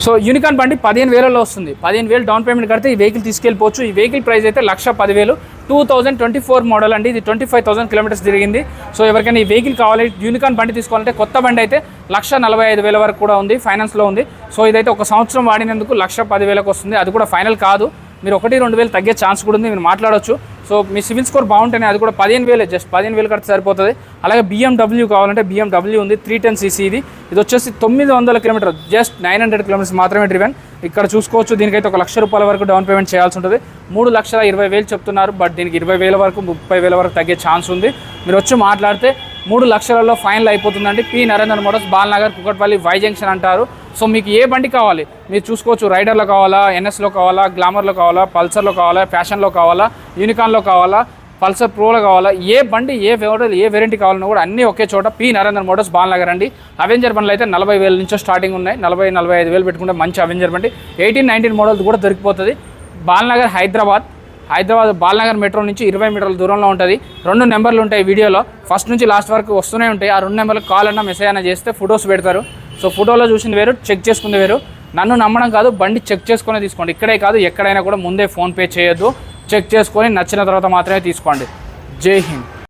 So unicorn బండి 15,000లో వస్తుంది. 15,000 down payment కడితే ఈ వెహికల్ తీసుకెళ్ళిపోవచ్చు. ఈ వెహికల్ ప్రైస్ అయితే 1,10,000. 2024 మోడల్ అండి. ఇది 25,000 కిలోమీటర్స్ తిరిగింది. సో ఎవరికైనా ఈ వెహికల్ కావాలి, యూనికాన్ బండి తీసుకోవాలంటే కొత్త బండి అయితే 1,45,000 వరకు కూడా ఉంది, ఫైనాన్స్లో ఉంది. సో ఇదైతే ఒక సంవత్సరం వాడినందుకు 1,10,000కి వస్తుంది. అది కూడా ఫైనల్ కాదు, మీరు 1-2,000 తగ్గే ఛాన్స్ కూడా ఉంది, మీరు మాట్లాడవచ్చు. సో మీ సివిల్ స్కోర్ బాగుంటేనే అది కూడా 15,000, జస్ట్ 15,000 కడితే సరిపోతుంది. అలాగే BMW కావాలంటే BMW ఉంది, 310cc. ఇది వచ్చేసి 900 కిలోమీటర్, జస్ట్ 900 కిలోమీటర్స్ మాత్రమే డ్రివెన్. ఇక్కడ చూసుకోవచ్చు, దీనికైతే ₹1,00,000 వరకు డౌన్ పేమెంట్ చేయాల్సి ఉంటుంది. 3,20,000 చెప్తున్నారు, బట్ దీనికి 20,000 వరకు 30,000 వరకు తగ్గే ఛాన్స్ ఉంది. మీరు వచ్చి మాట్లాడితే 3 లక్షలలో ఫైనల్ అయిపోతుందండి. P Narendra Motors, Balanagar, Kukatpally, Y junction అంటారు. సో మీకు ఏ బండి కావాలి మీరు చూసుకోవచ్చు. రైడర్లో కావాలా, NSలో కావాలా, గ్లామర్లో కావాలా, పల్సర్లో కావాలా, ఫ్యాషన్లో కావాలా, యూనికాన్లో కావాలా, పల్సర్ ప్రోలో కావాలా, ఏ బండి ఏ మోడల్ ఏ వెరైటీ కావాలన్నా కూడా అన్నీ ఒకే చోట. పి నరేంద్ర మోటార్స్, బాలనగర్ అండి. అవెంజర్ బండ్లు అయితే 40,000 నుంచో స్టార్టింగ్ ఉన్నాయి. 40-45,000 పెట్టుకుంటే మంచి అవెంజర్ బండి. 18-19 మోడల్ కూడా దొరికిపోతుంది. బాలనగర్ హైదరాబాద్ బాలనగర్ మెట్రో నుంచి 20 మీటర్ల దూరంలో ఉంటుంది. 2 నెంబర్లు ఉంటాయి వీడియోలో, ఫస్ట్ నుంచి లాస్ట్ వరకు వస్తూనే ఉంటాయి. ఆ 2 నెంబర్లకు కాల్ అన్నా మెసేజ్ అయినా చేస్తే ఫొటోస్ పెడతారు. సో ఫోటోలో చూసింది వేరు, చెక్ చేసుకుంది వేరు. నన్ను నమ్మడం కాదు, బండి చెక్ చేసుకొని తీసుకోండి. ఇక్కడే కాదు ఎక్కడైనా కూడా ముందే ఫోన్పే చేయొద్దు. చెక్ చేసుకొని నచ్చిన తర్వాత మాత్రమే తీసుకోండి. జై హింద్.